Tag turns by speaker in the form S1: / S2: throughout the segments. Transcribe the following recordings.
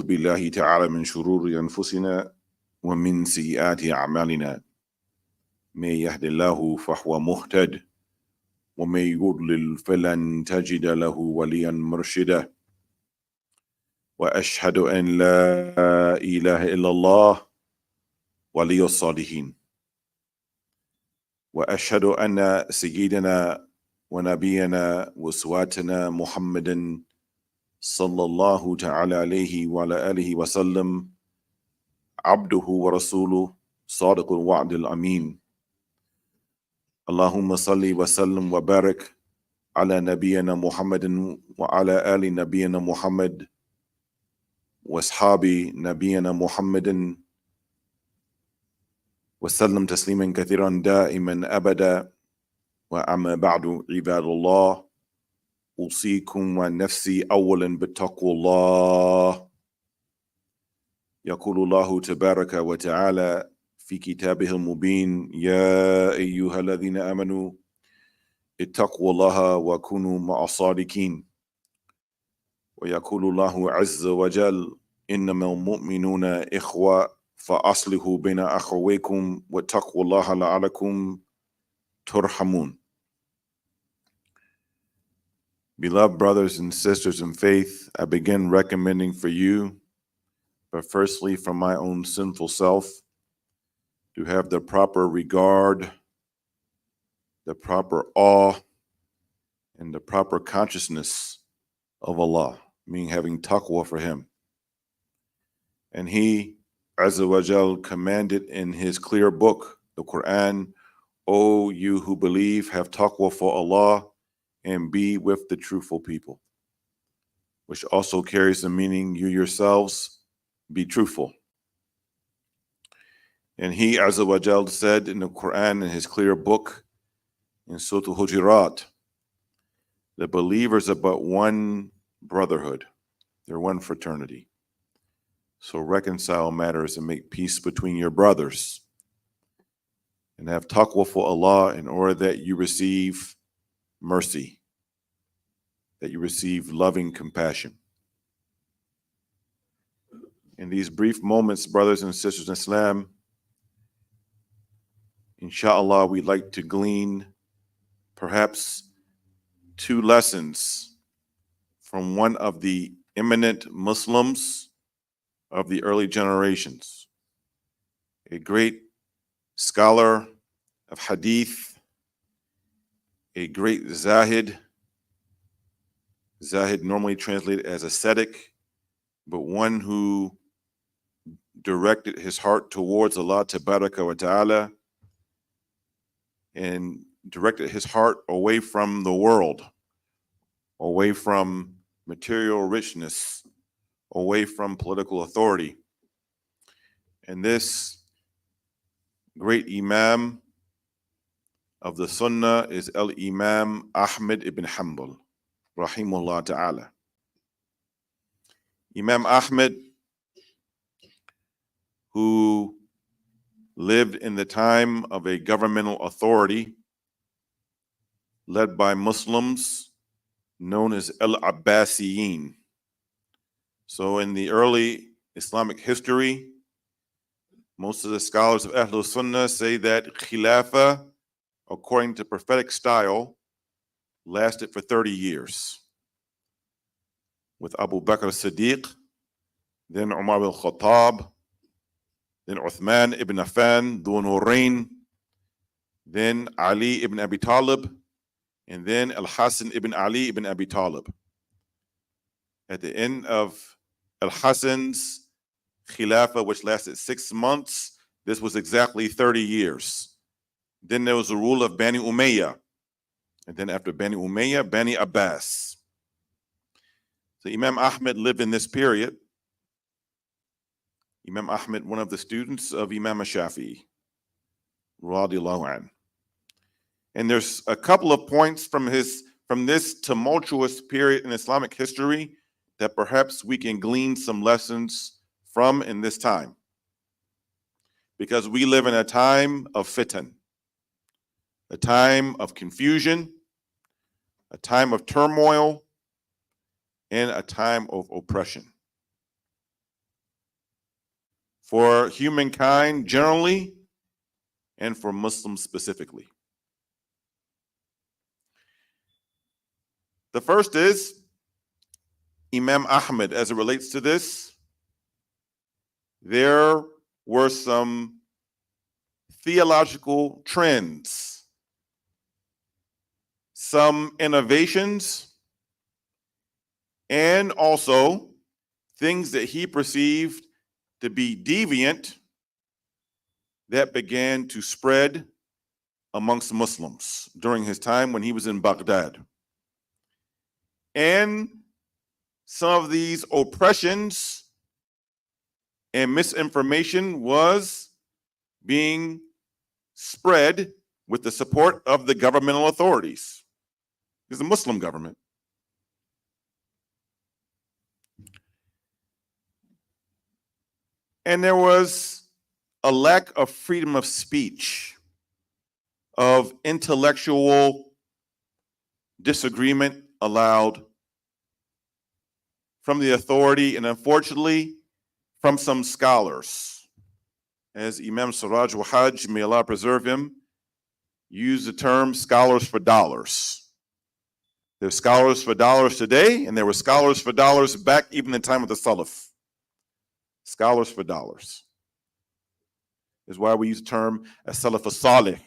S1: بالله تعالى من شرور أنفسنا ومن سيئات أعمالنا من يهد الله فهو مهتد ومن يضلل فلن تجد له وليا مرشدا وأشهد أن لا إله إلا الله ولي الصالحين وأشهد أن سيدنا ونبينا وأسوتنا محمدا صلى الله تعالى عليه وعلى آله وسلم عبده ورسوله صادق الوعد الأمين. اللهم صل وسلم وبارك على نبينا محمد وعلى آل نبينا محمد وأصحاب نبينا محمد وسلم تسليما كثيرا دائما أبدا. وأما بعد عباد الله، أوصيكم ونفسي أولا بتقوى الله. يقول الله تبارك وتعالى في كتابه المبين: يا أيها الذين آمنوا اتقوا الله وكونوا مع الصادقين. ويقول الله عز وجل: إنما المؤمنون إخوة فأصلحوا بين أخويكم واتقوا الله لعلكم ترحمون. Beloved brothers and sisters in faith, I begin recommending for you, but firstly from my own sinful self, to have the proper regard, the proper awe, and the proper consciousness of Allah, meaning having taqwa for Him. And He, Azza wa Jal, commanded in His clear book, the Quran, O you who believe, have taqwa for Allah and be with the truthful people, which also carries the meaning, you yourselves be truthful. And He, Azza wa Jal, said in the Quran, in His clear book, in Surah Al-Hujurat, the believers are but one brotherhood, they're one fraternity. So reconcile matters and make peace between your brothers, and have taqwa for Allah in order that you receive mercy, that you receive loving compassion. In these brief moments, brothers and sisters in Islam, inshallah, we'd like to glean perhaps two lessons from one of the eminent Muslims of the early generations, a great scholar of hadith, a great zahid normally translated as ascetic, but one who directed his heart towards Allah Tabaraka wa Ta'ala and directed his heart away from the world, away from material richness, away from political authority. And this great Imam of the Sunnah is Al-Imam Ahmad ibn Hanbal, rahimahullah ta'ala. Imam Ahmad, who lived in the time of a governmental authority led by Muslims known as Al-Abbasiyin. So in the early Islamic history, most of the scholars of Ahlul Sunnah say that Khilafah, according to prophetic style, lasted for 30 years. With Abu Bakr as-Siddiq, then Umar al-Khattab, then Uthman ibn Affan, Dhu Nurayn, then Ali ibn Abi Talib, and then Al-Hasan ibn Ali ibn Abi Talib. At the end of Al-Hasan's Khilafah, which lasted 6 months, this was exactly 30 years. Then there was the rule of Bani Umayyah. And then after Bani Umayyah, Bani Abbas. So Imam Ahmad lived in this period. Imam Ahmad, one of the students of Imam Shafi'i, radiyallahu anhu. And there's a couple of points from this tumultuous period in Islamic history that perhaps we can glean some lessons from in this time. Because we live in a time of fitan, a time of confusion, a time of turmoil, and a time of oppression. for humankind generally and for Muslims specifically. The first is Imam Ahmed. As it relates to this, there were some theological trends, some innovations, and also things that he perceived to be deviant that began to spread amongst Muslims during his time when he was in Baghdad. And some of these oppressions and misinformation was being spread with the support of the governmental authorities. It's a Muslim government. And there was a lack of freedom of speech, of intellectual disagreement allowed from the authority, and unfortunately, from some scholars. As Imam Siraj Wahaj, may Allah preserve him, used the term scholars for dollars. There's scholars for dollars today, and there were scholars for dollars back even in the time of the Salaf. Scholars for dollars is why we use the term as-Salaf as-Salih,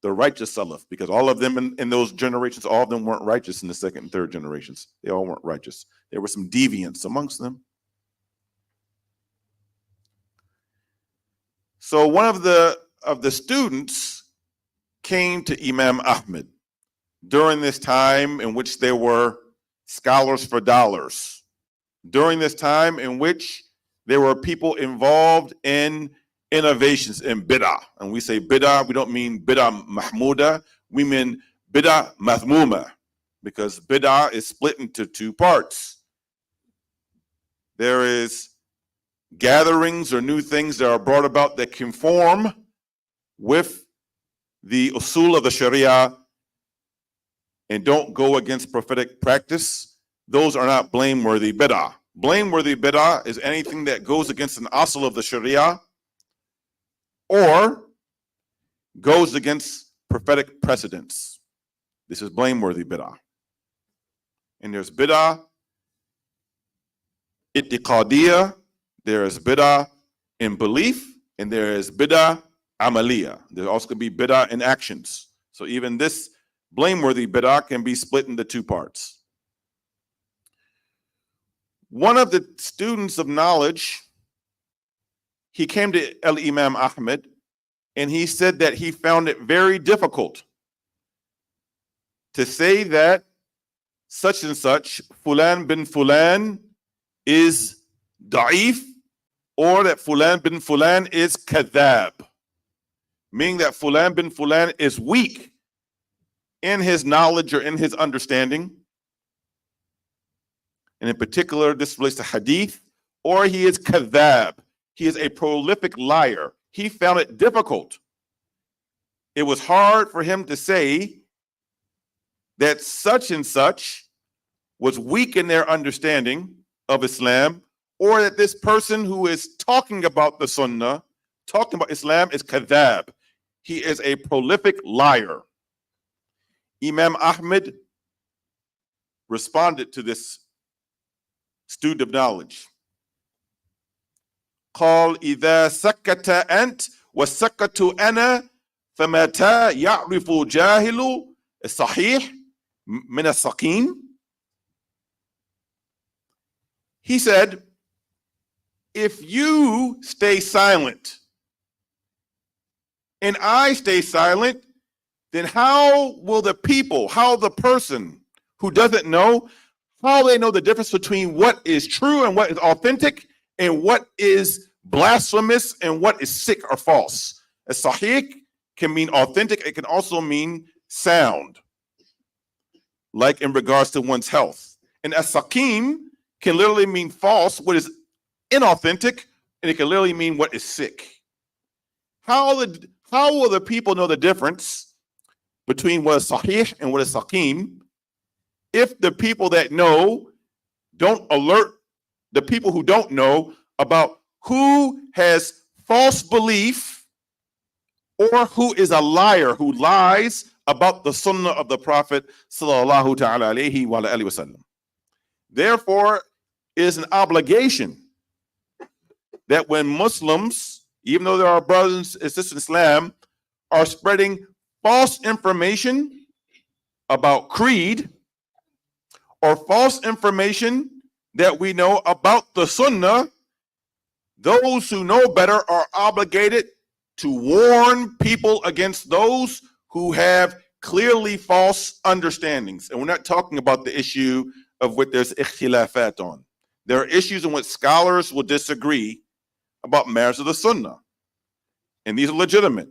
S1: the righteous Salaf, because all of them in those generations, all of them weren't righteous in the second and third generations. They all weren't righteous. There were some deviants amongst them. So one of the students came to Imam Ahmed during this time in which there were scholars for dollars, during this time in which there were people involved in innovations in bid'ah. And we say bid'ah, we don't mean bid'ah mahmuda, we mean bid'ah mathmuma, because bid'ah is split into two parts. There is gatherings or new things that are brought about that conform with the usul of the Sharia and don't go against prophetic practice. Those are not blameworthy bid'ah. Blameworthy bid'ah is anything that goes against an usul of the Sharia or goes against prophetic precedents. This is blameworthy bid'ah. And there's bid'ah itiqadiyah, there is bid'ah in belief, and there is bid'ah amaliyah. There also could be bid'ah in actions. So even this blameworthy bid'ah can be split into two parts. One of the students of knowledge, he came to Imam Ahmed and he said that he found it very difficult to say that such and such, Fulan bin Fulan, is da'if, or that Fulan bin Fulan is kadhab, meaning that Fulan bin Fulan is weak in his knowledge or in his understanding. And in particular, this relates to hadith, or he is kadhab. He is a prolific liar. He found it difficult. It was hard for him to say that such and such was weak in their understanding of Islam, or that this person who is talking about the Sunnah, talking about Islam, is kadhab. He is a prolific liar. Imam Ahmed responded to this student of knowledge. قال إذا سكت أنت وسكت أنا فمتى يعرف جاهل الصحيح من السقيم. He said, if you stay silent and I stay silent, then how will the people, how the person who doesn't know, how they know the difference between what is true and what is authentic and what is blasphemous and what is sick or false? A sahih can mean authentic. It can also mean sound, like in regards to one's health. And as-sakim can literally mean false, what is inauthentic, and it can literally mean what is sick. How will the people know the difference between what is sahih and what is sakim if the people that know don't alert the people who don't know about who has false belief or who is a liar who lies about the sunnah of the Prophet sallallahu ta'ala alayhi wa alihi wa sallam. Therefore, it is an obligation that when Muslims, even though there are brothers and sisters in Islam, are spreading false information about creed or false information that we know about the sunnah, those who know better are obligated to warn people against those who have clearly false understandings. And we're not talking about the issue of what there's ikhtilafat on. There are issues in which scholars will disagree about matters of the sunnah. And these are legitimate.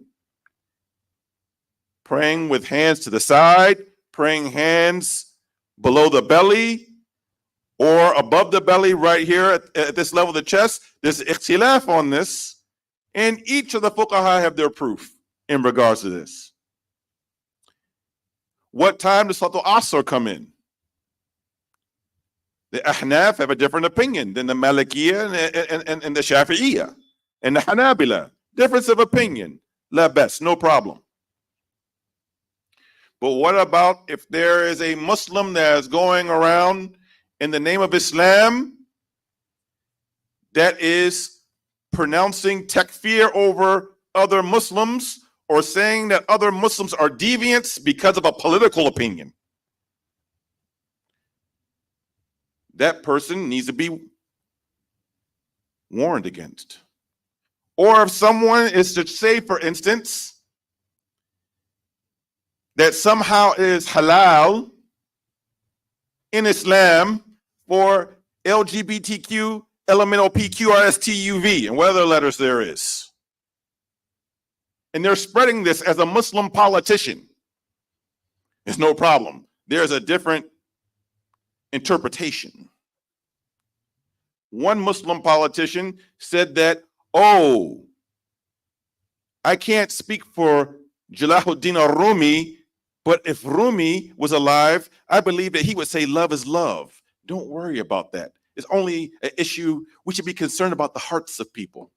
S1: Praying with hands to the side, praying hands below the belly or above the belly right here at this level of the chest. There's ikhtilaf on this, and each of the fuqaha have their proof in regards to this. What time does Salatul Asr come in? The Ahnaf have a different opinion than the Malikiyya and the Shafi'iyya and the Hanabila. Difference of opinion. La best, no problem. But what about if there is a Muslim that is going around in the name of Islam that is pronouncing takfir over other Muslims or saying that other Muslims are deviants because of a political opinion? That person needs to be warned against. Or if someone is to say, for instance, that somehow it is halal in Islam for LGBTQ, elemental PQRSTUV, and what other letters there is. And they're spreading this as a Muslim politician. It's no problem. There's a different interpretation. One Muslim politician said that, oh, I can't speak for Jalaluddin al-Rumi, but if Rumi was alive, I believe that he would say love is love. Don't worry about that. It's only an issue. We should be concerned about the hearts of people.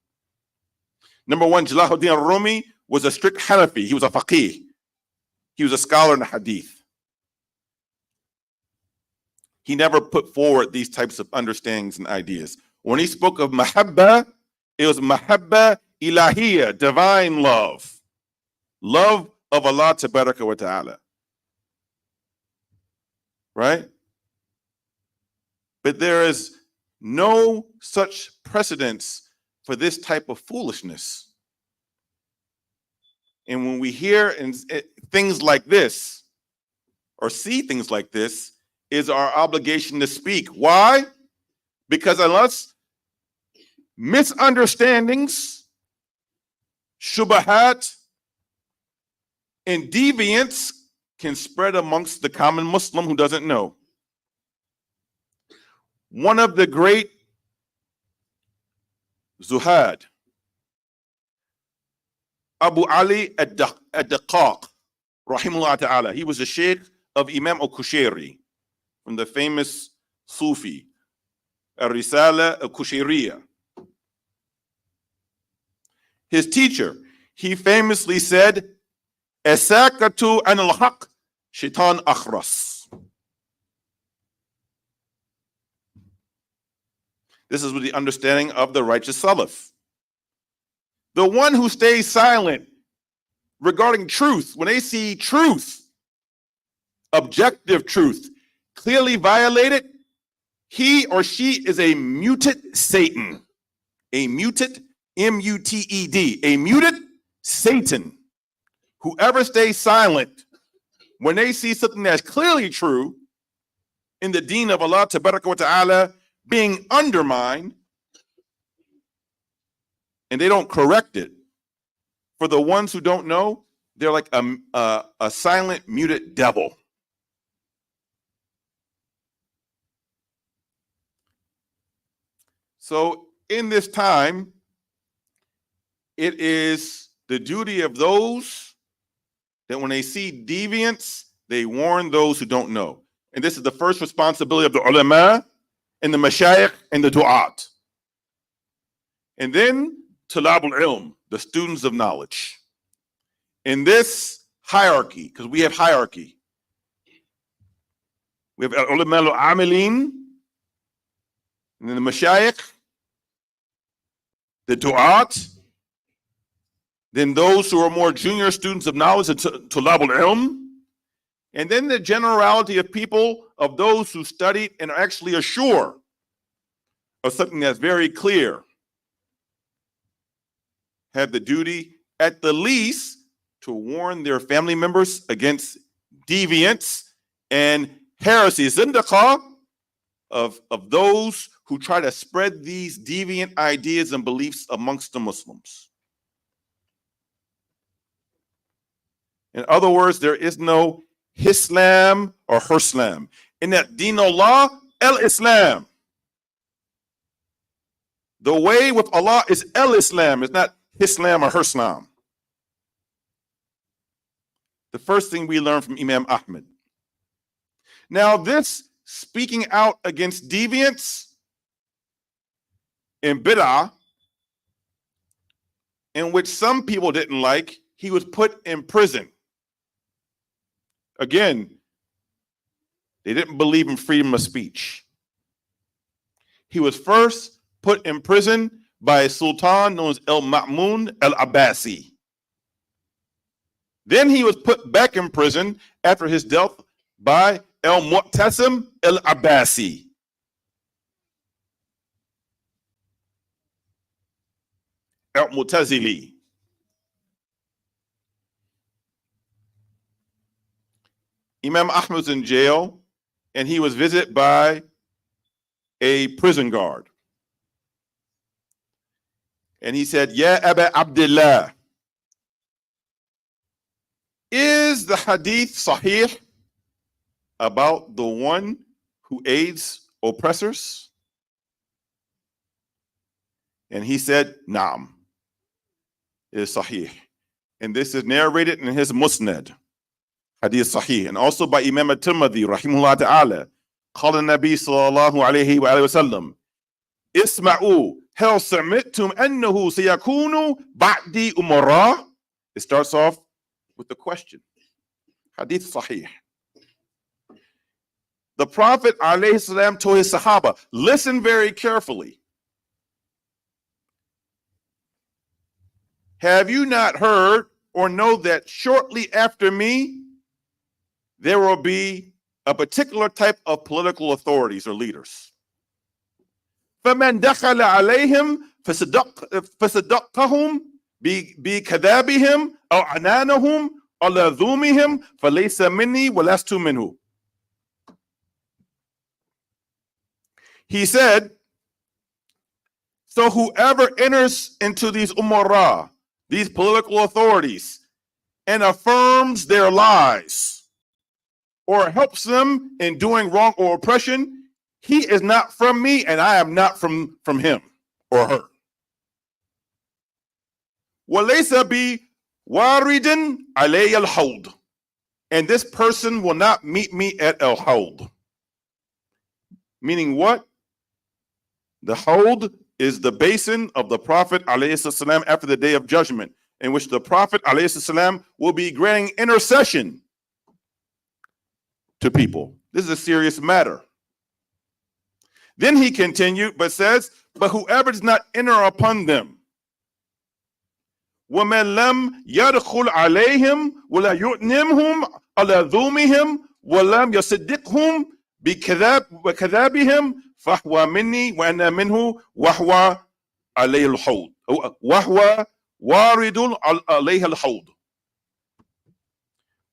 S1: Number one, Jalaluddin al-Rumi was a strict Hanafi. He was a faqih. He was a scholar in the hadith. He never put forward these types of understandings and ideas. When he spoke of mahabba, it was mahabba ilahiyya, divine love. Love of Allah tabaraka wa ta'ala. Right? But there is no such precedence for this type of foolishness. And when we hear things like this, or see things like this, is our obligation to speak. Why? Because unless misunderstandings, shubahat, and deviance can spread amongst the common Muslim who doesn't know. One of the great Zuhad, Abu Ali ad-Daqqaq, rahimahullah ta'ala, he was a sheikh of Imam al-Kushairi, from the famous Sufi, Ar-Risala al-Kushairiyya. His teacher, he famously said, Asakatu an al-haq, shaitan akhras. This is with the understanding of the righteous Salaf. The one who stays silent regarding truth, when they see truth, objective truth, clearly violated, he or she is a muted Satan. A muted, M-U-T-E-D, a muted Satan. Whoever stays silent when they see something that's clearly true in the deen of Allah tabaraka wa ta'ala being undermined, and they don't correct it, for the ones who don't know, they're like a silent, muted devil. So in this time, it is the duty of those that when they see deviance, they warn those who don't know. And this is the first responsibility of the ulama and the mashayikh and the du'at. And then Talab al-Ilm, the students of knowledge. In this hierarchy, because we have hierarchy, we have Ulama al-Amilin, and then the Mashayikh, the Du'at, then those who are more junior students of knowledge, Talab al-Ilm, and then the generality of people, of those who studied and are actually assured of something that's very clear, have the duty, at the least, to warn their family members against deviance and heresy, zindaqa, of those who try to spread these deviant ideas and beliefs amongst the Muslims. In other words, there is no Hislam or Herslam. In that Deen Allah, El-Islam. The way with Allah is El-Islam. It's not Islam or Herslam. The first thing we learn from Imam Ahmed. Now, this speaking out against deviance in bid'ah, in which some people didn't like, he was put in prison. Again, they didn't believe in freedom of speech. He was first put in prison by a sultan known as Al-Ma'mun Al-Abbasi. Then he was put back in prison after his death by Al-Mu'tasim Al-Abbasi. Al-Mu'tazili. Imam Ahmad was in jail, and he was visited by a prison guard. And he said, Ya Aba Abdullah, is the hadith sahih about the one who aids oppressors? And he said, Naam, it is sahih. And this is narrated in his Musnad, hadith sahih, and also by Imam at-Tirmidhi, rahimahullah ta'ala. قال النبي صلى الله عليه وآله وسلم اسمعوا هل سمعتم أنه سيكون بعدي أمراء. It starts off with the question. Hadith sahih. The Prophet alayhi salam told his Sahaba, listen very carefully. Have you not heard or know that shortly after me, there will be a particular type of political authorities or leaders? فَمَنْ دَخَلَ عَلَيْهِمْ فَصَدَّقَهُمْ بِكَذَابِهِمْ أَوْ عَنَانَهُمْ أَوْ لَذُومِهِمْ فَلَيْسَ مِنِّي وَلَسْتُ مِنْهُ. He said, so whoever enters into these umara, these political authorities, and affirms their lies, or helps them in doing wrong or oppression, he is not from me, and I am not from him or her. وَلَيْسَ بِي وَارِدٍ عَلَيَّ الْحَوْض. And this person will not meet me at al-Hawd. Meaning what? The Hawd is the basin of the Prophet ﷺ after the Day of Judgment, in which the Prophet ﷺ will be granting intercession to people. This is a serious matter. Then he continued, but says, but whoever does not enter upon them, وَمَنْ لَمْ يَدْخُلْ عَلَيْهِمْ وَلَا يُؤْنِمْهُمْ عَلَى ذُومِهِمْ وَلَمْ يَصَدِّقْهُمْ بِكَذَابِهِمْ فَهْوَ مِنِّي وَأَنَا مِنْهُ وَهْوَ عَلَيْهِ الْحَوْض وَهْوَ وَارِدٌ عَلَيْهِ الْحَوْض.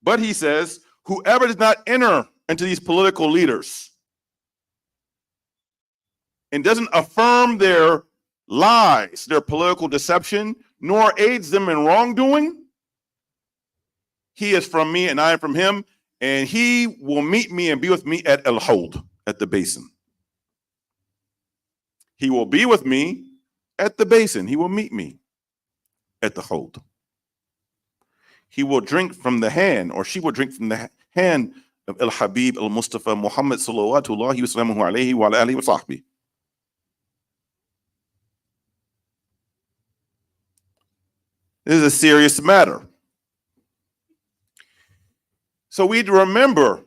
S1: But he says, whoever does not enter into these political leaders and doesn't affirm their lies, their political deception, nor aids them in wrongdoing, he is from me and I am from him, and he will meet me and be with me at al-Hawd, at the basin. He will be with me at the basin. He will meet me at the Hawd. He will drink from the hand, or she will drink from the hand of Al-Habib Al-Mustafa Muhammad sallallahu alayhi wa sallam wa alihi wa sahbihi. This is a serious matter. So we remember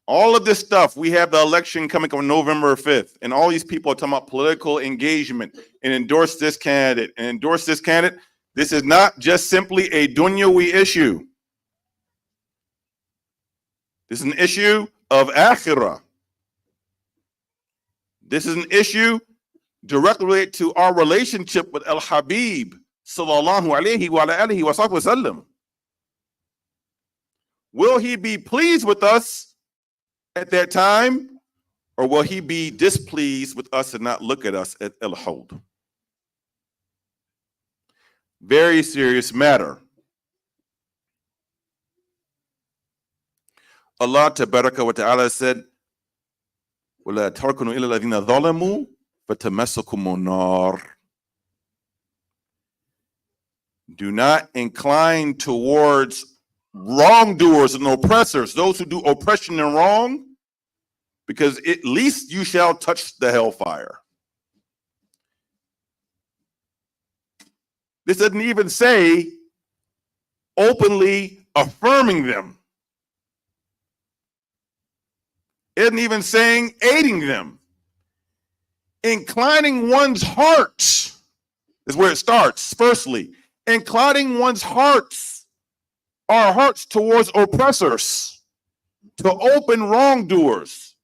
S1: all of this stuff. We have the election coming on November 5th, and all these people are talking about political engagement and endorse this candidate and endorse this candidate. This is not just simply a dunyawi issue. This is an issue of akhirah. This is an issue directly related to our relationship with Al-Habib sallallahu alayhi wa alihi wa sallam. Will he be pleased with us at that time, or will he be displeased with us and not look at us at Al-Hawd? Very serious matter. Allah tabaraka wa ta'ala said, وَلَا تَرْكُنُوا إِلَى الَّذِينَ ظَلَمُوا فَتَمَسَّكُمُ النَّارِ. Do not incline towards wrongdoers and oppressors, those who do oppression and wrong, because at least you shall touch the hellfire. This doesn't even say openly affirming them. It isn't even saying aiding them. Inclining one's heart is where it starts. Firstly, inclining one's hearts, our hearts towards oppressors, to open wrongdoers,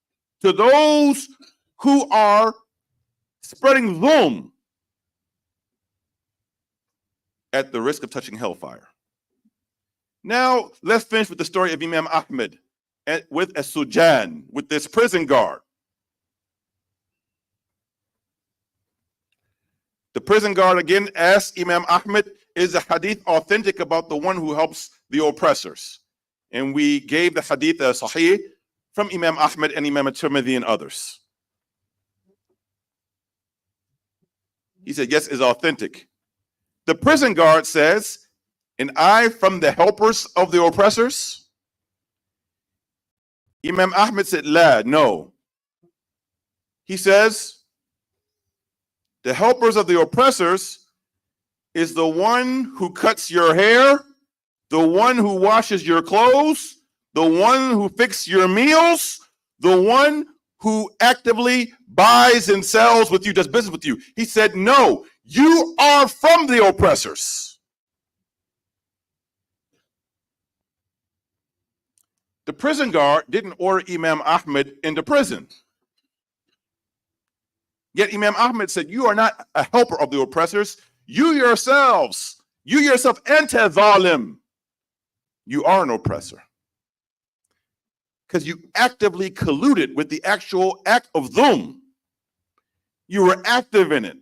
S1: to those who are spreading dhulm at the risk of touching hellfire. Now, let's finish with the story of Imam Ahmed with a Sujan, with this prison guard. The prison guard again asked Imam Ahmed, is the hadith authentic about the one who helps the oppressors? And we gave the hadith a sahih from Imam Ahmed and Imam At-Tirmidhi and others. He said, yes, it's authentic. The prison guard says, and I from the helpers of the oppressors? Imam Ahmed said, la, no. He says, the helpers of the oppressors is the one who cuts your hair, the one who washes your clothes, the one who fixes your meals, the one who actively buys and sells with you, does business with you. He said, no, you are from the oppressors. The prison guard didn't order Imam Ahmed into prison. Yet Imam Ahmed said, you are not a helper of the oppressors. You yourself, anti-zalim, you are an oppressor. Because you actively colluded with the actual act of dhulm. You were active in it.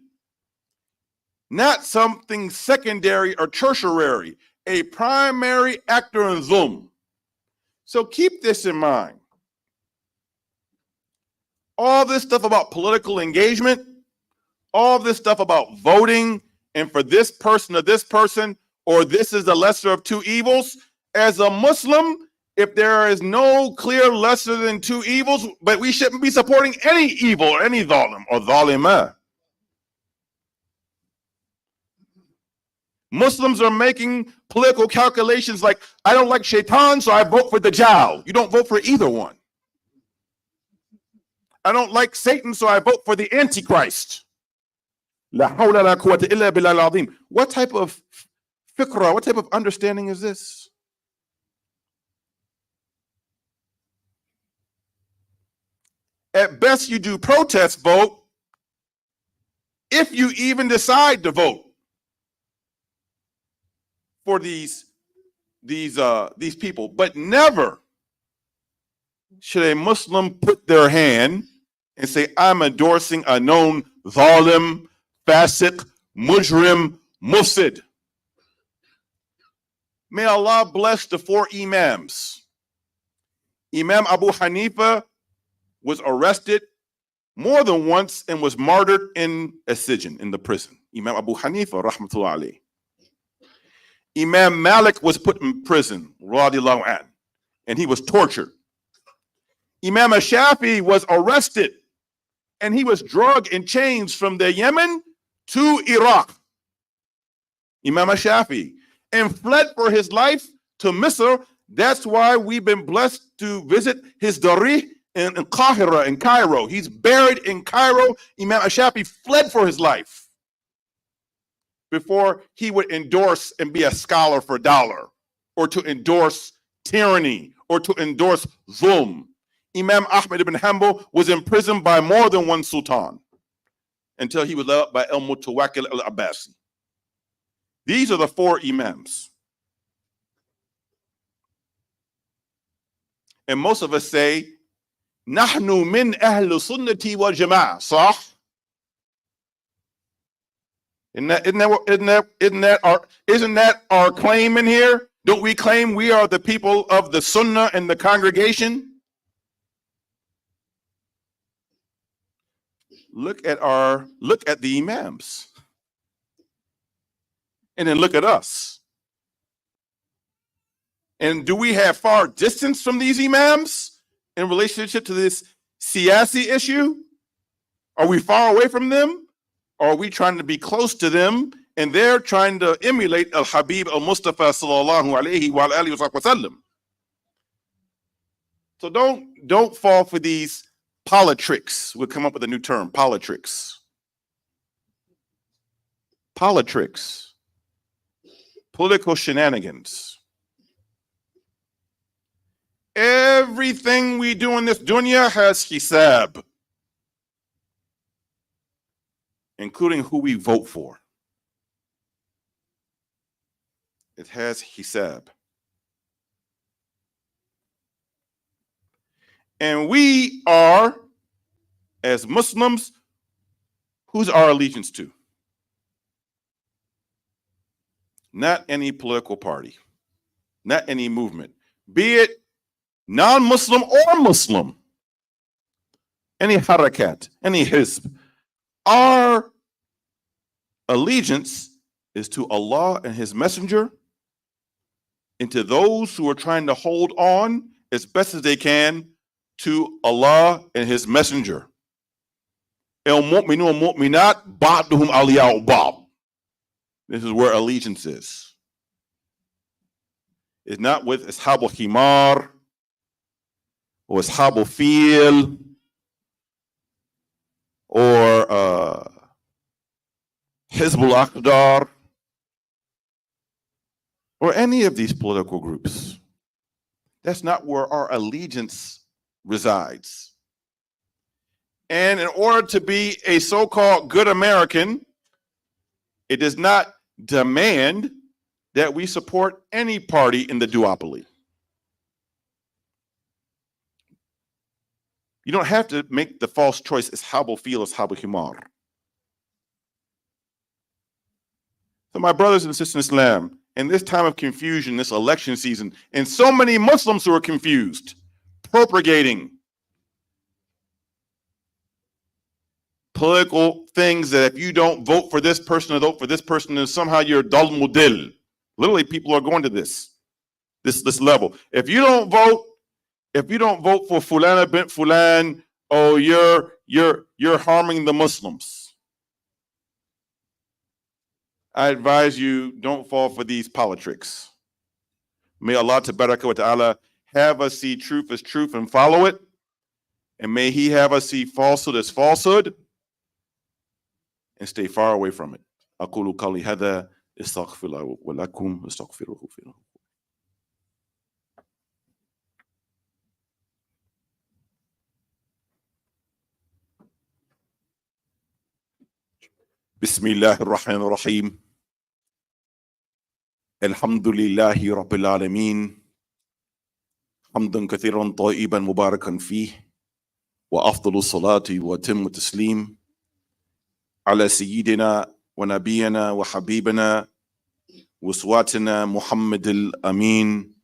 S1: Not something secondary or tertiary, a primary actor in dhulm. So keep this in mind. All this stuff about political engagement, all this stuff about voting, and for this person or this person, or this is the lesser of two evils. As a Muslim, if there is no clear lesser than two evils, but we shouldn't be supporting any evil or any zalim or zalimah. Muslims are making political calculations like, I don't like shaitan, so I vote for Dajjal. You don't vote for either one. I don't like Satan, so I vote for the Antichrist. La hawla la quwwata illa billah al-azim. What type of fiqra, what type of understanding is this? At best, you do protest vote if you even decide to vote for these people. But never should a Muslim put their hand and say, I'm endorsing a known zalim, fasiq, mujrim, mufsid. May Allah bless the four imams. Imam Abu Hanifa was arrested more than once and was martyred in a sijn, in the prison. Imam Abu Hanifa, rahmatullah alayh. Imam Malik was put in prison, radiallahu anh, and he was tortured. Imam Shafi was arrested and he was dragged in chains from the Yemen to Iraq. Imam Shafi. and fled for his life to Misr. That's why we've been blessed to visit his Dari in Qahira, in Cairo. He's buried in Cairo. Imam Ashafi fled for his life before he would endorse and be a scholar for dollar, or to endorse tyranny, or to endorse zulm. Imam Ahmad ibn Hanbal was imprisoned by more than one sultan until he was led up by al-Mutawakkil al-Abbasi. These are the four imams. And most of us say, Nahnu min ahl sunnati wal jama'ah, صح? Isn't that our claim in here? Don't we claim we are the people of the sunnah and the congregation? Look at the imams. And then look at us. And do we have far distance from these imams in relationship to this siyasi issue? Are we far away from them? Or are we trying to be close to them and they're trying to emulate al-Habib al-Mustafa sallallahu alayhi wa alihi wa sallam? So don't fall for these politricks. We'll come up with a new term, politricks. Politricks. Political shenanigans. Everything we do in this dunya has hisab, including who we vote for. It has hisab. And we are, as Muslims, who's our allegiance to? Not any political party, not any movement, be it non-Muslim or Muslim, any harakat, any hizb. Our allegiance is to Allah and His Messenger, and to those who are trying to hold on as best as they can to Allah and His Messenger. El-mu'minun mu'minat ba'duhum awliya'u ba'd. This is where allegiance is. It's not with Ashab al-Himar or Ashab al-Fil or Hizb al-Aqdar or any of these political groups. That's not where our allegiance resides. And in order to be a so-called good American, it does not demand that we support any party in the duopoly. You don't have to make the false choice Ashab al-Fil, Ashab al-Himar. So my brothers and sisters in Islam, in this time of confusion, this election season, and so many Muslims who are confused, propagating political things that if you don't vote for this person or vote for this person, then somehow you're dal mudil. Literally, people are going to this level. If you don't vote for Fulana bint Fulan, oh, you're harming the Muslims. I advise you, don't fall for these politricks. May Allah tabaraka wa ta'ala have us see truth as truth and follow it. And may He have us see falsehood as falsehood and stay far away from it. أقول قولي هذا استغفر الله ولكم استغفروه. بسم الله الرحمن الرحيم. الحمد لله رب العالمين حمدا كثيرا طيبا مباركا فيه وأفضل الصلاة وأتم التسليم على سيدنا ونبينا وحبيبنا وأسواتنا محمد الأمين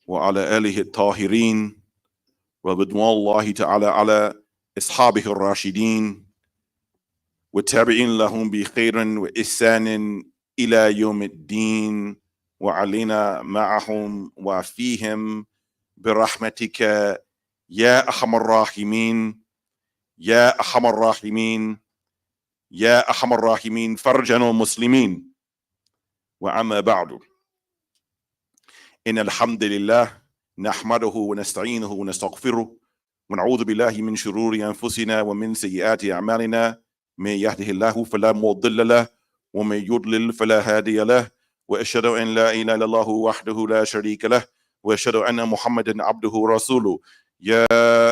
S1: وعلى آله الطاهرين ورضوان الله تعالى على أصحابه الراشدين والتابعين لهم بخير وإحسان إلى يوم الدين وعلينا معهم وفيهم برحمتك يا أرحم الراحمين يا أرحم الراحمين يا أرحم الراحمين فرجنا المسلمين. وأما بعد، إن الحمد لله نحمده ونستعينه ونستغفره ونعوذ بالله من شرور أنفسنا ومن سيئات أعمالنا. من يهده الله فلا مضل له ومن يضلل فلا هادي له، وأشهد أن لا إله إلا الله وحده لا شريك له، وأشهد أن محمدا عبده ورسوله. يا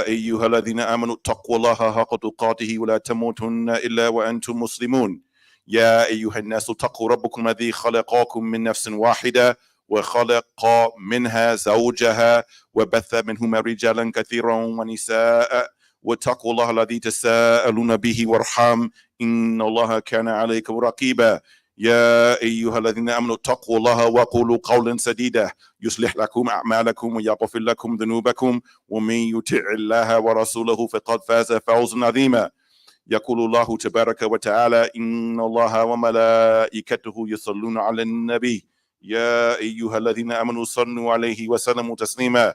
S1: أيها الذين آمنوا اتقوا الله حق تقاته ولا تموتن إلا وأنتم مسلمون. يا أيها الناس اتقوا ربكم الذي خلقكم من نفس واحدة وخلق منها زوجها وبث منهما رجالا كثيرا ونساء، واتقوا الله الذي تساءلون به والأرحام إن الله كان عليكم رقيبا. يا أيها الذين آمنوا اتقوا الله وقولوا قولا سديدا يصلح لكم أعمالكم ويغفر لكم ذنوبكم، ومن يطع الله ورسوله فقد فاز فوزا عظيما. يقول الله تبارك وتعالى: إن الله وملائكته يصلون على النبي يا أيها الذين آمنوا صلوا عليه وسلموا تسليما.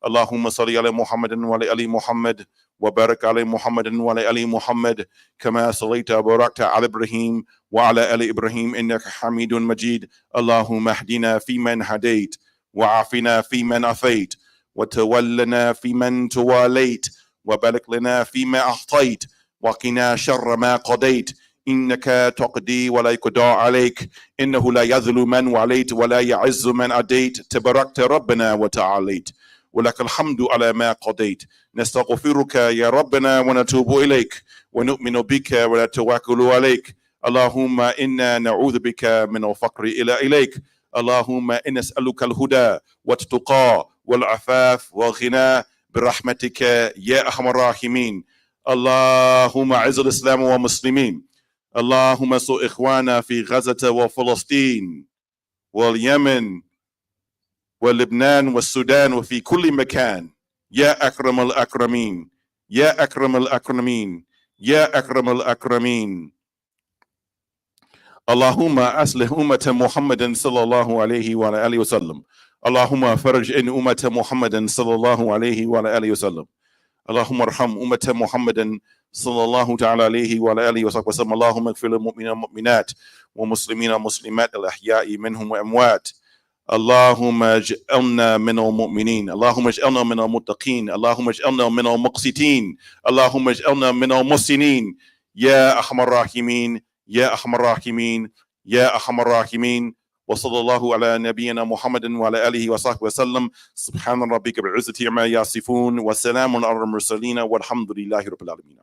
S1: اللهم صل على محمد وعلى آل محمد وبارك على محمد وعلى آل محمد كما صليت وباركت على إبراهيم وعلى آل إبراهيم إنك حميد مجيد. اللهم اهدنا فيمن هديت وعافنا فيمن عافيت وتولنا فيمن تواليت وبارك لنا فيما أعطيت وقنا شر ما قضيت، إنك تقضي ولا يقضى عليك، إنه لا يذل من واليت ولا يعز من عديت، تباركت ربنا وتعاليت، ولك الحمد على ما قضيت. نستغفرك يا ربنا ونتوب إليك ونؤمن بك ونتوكل عليك. اللهم إنا نعوذ بك من الفقر إليك. اللهم إنا نسألك الهدى والتقى والعفاف والغنى برحمتك يا أرحم الراحمين. اللهم أعز الإسلام والمسلمين. اللهم انصر إخوانا في غزة وفلسطين واليمن ولبنان والسودان وفي كل مكان يا أكرم الأكرمين، يا أكرم الأكرمين، يا أكرم الأكرمين. اللهم أصلح أمة محمد صلى الله عليه وعلى آله وسلم. اللهم فرج إن أمة محمد صلى الله عليه وعلى آله وسلم. اللهم ارحم أمة محمد صلى الله تعالى عليه وعلى آله وصحبه وسلم. اللهم اغفر للمؤمنين والمؤمنات ومسلمين والمسلمات الأحياء منهم وأموات. اللهم اجعلنا من المؤمنين، اللهم اجعلنا من المتقين، اللهم اجعلنا من المقسطين، اللهم اجعلنا من المحسنين يا أرحم الراحمين، يا أرحم الراحمين، يا أرحم الراحمين. وصلى الله على نبينا محمد وعلى آله وصحبه وسلم. سبحان ربك بالعزة عما يصفون وسلام على المرسلين والحمد لله رب العالمين.